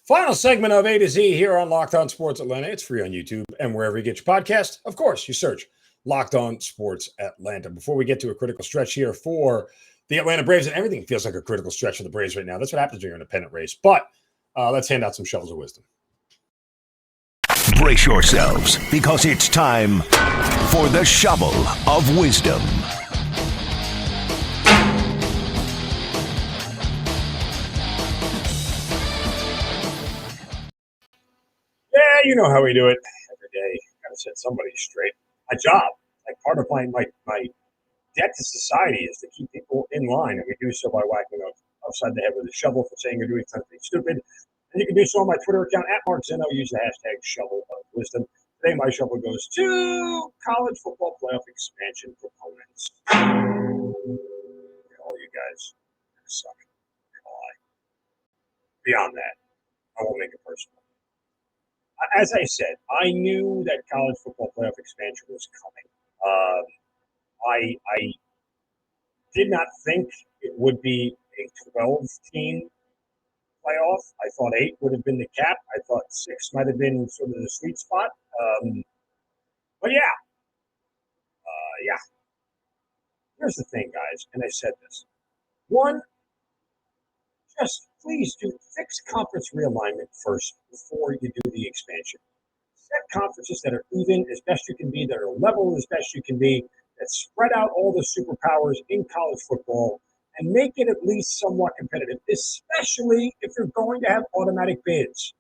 Final segment of A to Z here on Locked On Sports Atlanta. It's free on YouTube and wherever you get your podcast. Of course, you search Locked On Sports Atlanta. Before we get to a critical stretch here for the Atlanta Braves, and everything feels like a critical stretch for the Braves right now. That's what happens when you're in a pennant race. But let's hand out some shovels of wisdom. Brace yourselves, because it's time for the shovel of wisdom. Yeah, you know how we do it every day. Got to set somebody straight. My job, like part of my debt to society, is to keep people in line, and we do so by whacking them upside the head with a shovel for saying you're doing something stupid. And you can do so on my Twitter account at Mark Zinno. Use the hashtag shovel of wisdom. Today, my shovel goes to college football playoff expansion proponents. All you guys suck. Beyond that, I won't make it personal. As I said, I knew that college football playoff expansion was coming. I did not think it would be a 12-team playoff. I thought 8 would have been the cap. I thought 6 might have been sort of the sweet spot. But yeah. Here's the thing, guys, and I said this. One, just please do fix conference realignment first before you do the expansion. Set conferences that are even as best you can be, that are level as best you can be, that spread out all the superpowers in college football and make it at least somewhat competitive, especially if you're going to have automatic bids.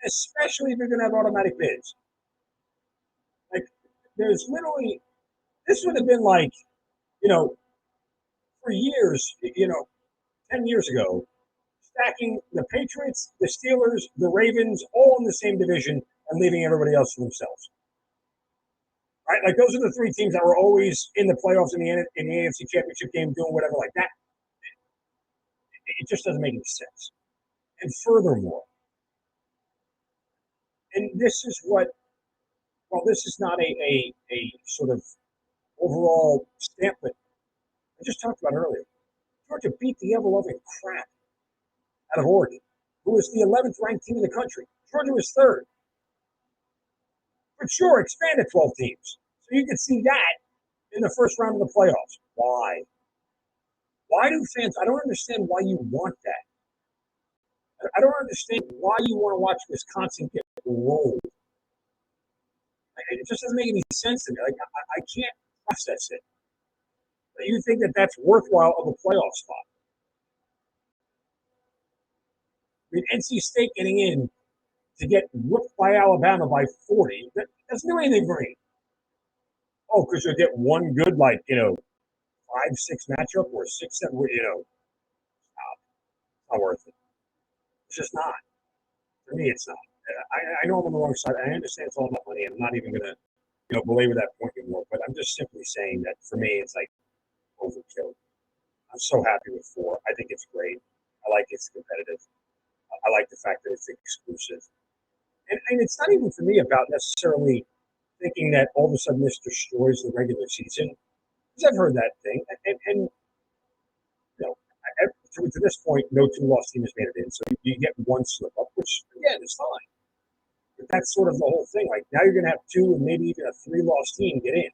Especially if you're going to have automatic bids. Like, there's literally, this would have been like, for years, 10 years ago, stacking the Patriots, the Steelers, the Ravens, all in the same division and leaving everybody else to themselves. Right? Like, those are the 3 teams that were always in the playoffs in the AFC Championship game doing whatever like that. It just doesn't make any sense. And furthermore, and this is what, well, this is not a sort of overall stamp that I just talked about earlier. Georgia beat the ever-loving crap out of Oregon, who was the 11th ranked team in the country. Georgia was 3rd. But sure, expand to 12 teams. So you can see that in the first round of the playoffs. Why? Why do fans, I don't understand why you want that. I don't understand why you want to watch Wisconsin get rolled. It just doesn't make any sense to me. Like, I can't process it. You think that that's worthwhile of a playoff spot? I mean, NC State getting in to get whooped by Alabama by 40, that doesn't do anything for me. Oh, because you'll get one good, 5-6 matchup or 6-7, stop. It's not worth it. It's just not. For me, it's not. I know I'm on the wrong side. I understand it's all about money. I'm not even going to, belabor that point anymore. But I'm just simply saying that for me, it's like overkill. I'm so happy with 4. I think it's great. I like it's competitive. I like the fact that it's exclusive. And it's not even for me about necessarily thinking that all of a sudden this destroys the regular season. Because I've heard that thing. And to this point, no 2-loss team has made it in. So you get one slip up, which, again, is fine. But that's sort of the whole thing. Like, now you're going to have 2 and maybe even a 3-loss team get in.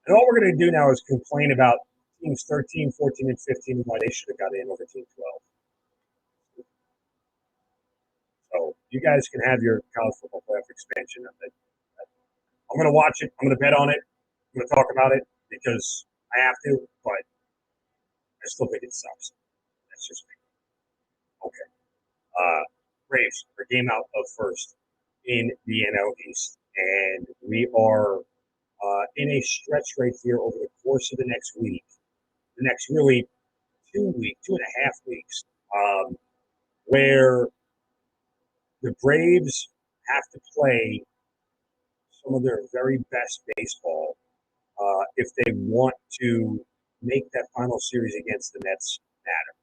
And all we're going to do now is complain about teams 13, 14, and 15 and why they should have got in over team 12. So you guys can have your college football playoff expansion. I'm going to watch it. I'm going to bet on it. I'm going to talk about it because I have to, but I still think it sucks. That's just me. Okay. Braves are game out of first in the NL East, and we are in a stretch right here over the course of the next week, the next really 2.5 weeks, where the Braves have to play some of their very best baseball if they want to make that final series against the Mets matter.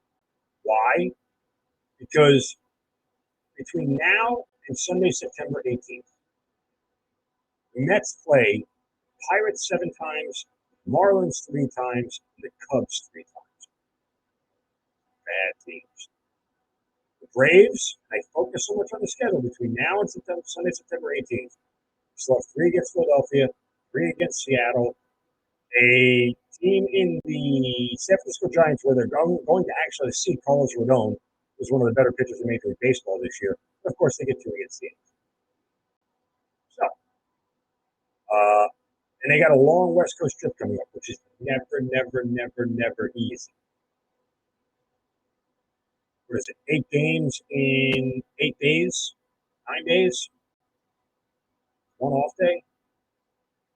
Why? Because between now and Sunday, September 18th, the Mets play Pirates 7 times, Marlins 3 times, and the Cubs 3 times. Bad teams. The Braves, I focus so much on the schedule between now and Sunday, September 18th. Still have 3 against Philadelphia, 3 against Seattle, a team in the San Francisco Giants where they're going to actually see Carlos Rodon, who's one of the better pitchers in Major League Baseball this year. Of course, they get 2 against the Yankees. So, and they got a long West Coast trip coming up, which is never easy. What is it? 8 games in 8 days, 9 days, 1 off day.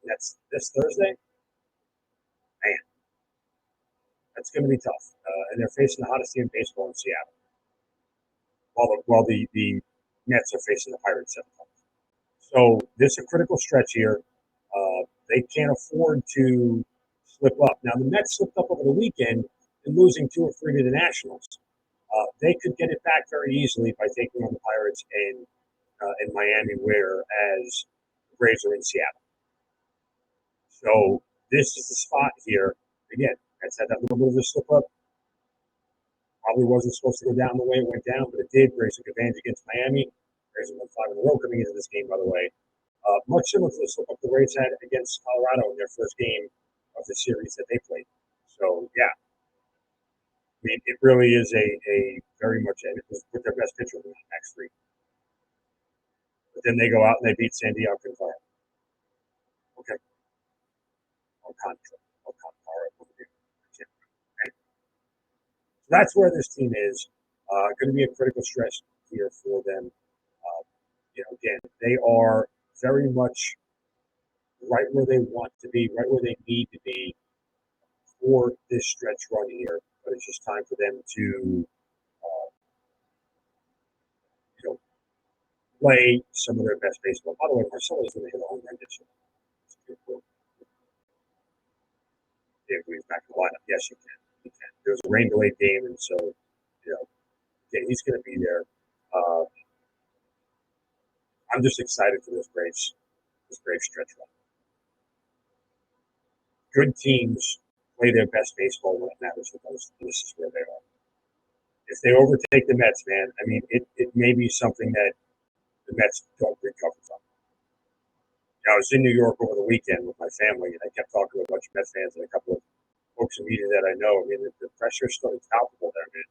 That's this Thursday. Man, that's going to be tough. And they're facing the hottest team in baseball in Seattle, while the Mets are facing the Pirates 7 times. So this is a critical stretch here. They can't afford to slip up. Now, the Mets slipped up over the weekend in losing 2 or 3 to the Nationals. They could get it back very easily by taking on the Pirates in Miami, whereas the Braves are in Seattle. So this is the spot here. Again, Mets had that little bit of a slip up. Probably wasn't supposed to go down the way it went down, but it did. Braves took advantage against Miami. Braves won 5 in a row coming into this game, by the way. Much similar to the slip up the Braves had against Colorado in their first game of the series that they played. So, yeah, I mean, it really is a very much, and it was with their best pitcher in the next 3. But then they go out and they beat Sandy Alcantara. Okay. Alcantara. Anyway. So that's where this team is. Going to be a critical stretch here for them. Again, they are very much right where they want to be, right where they need to be for this stretch run here. But it's just time for them to, play some of their best baseball. By the way, Marcelo is going to hit a home run this year. If he's back in the lineup, yes, you can. There's a rain delayed game, and so he's going to be there. I'm just excited for this Braves stretch run. Good teams play their best baseball when it matters the most, and this is where they are. If they overtake the Mets, man, I mean, it may be something that the Mets don't recover from. I was in New York over the weekend with my family, and I kept talking to a bunch of Mets fans and a couple of folks in media that I know. I mean, the pressure is still palpable there, man.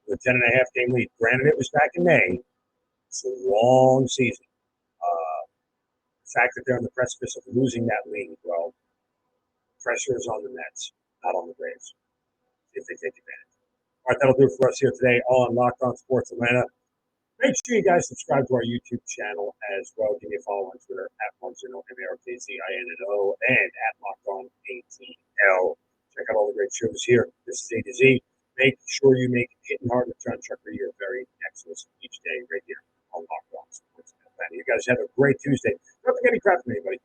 The 10.5 game lead. Granted, it was back in May. It's a long season. The fact that they're on the precipice of losing that lead, well, pressure is on the Mets, not on the Braves, if they take advantage. All right, that'll do it for us here today on Locked On Sports Atlanta. Make sure you guys subscribe to our YouTube channel as well. Give me a follow on Twitter at Zinno, MARKZINNO, and at LockedOnATL. Check out all the great shows here. This is A to Z. Make sure you make Hitting Hard with John Chucker your very next listen each day right here on Locked On Sports Atlanta. You guys have a great Tuesday. Don't forget any crap from anybody.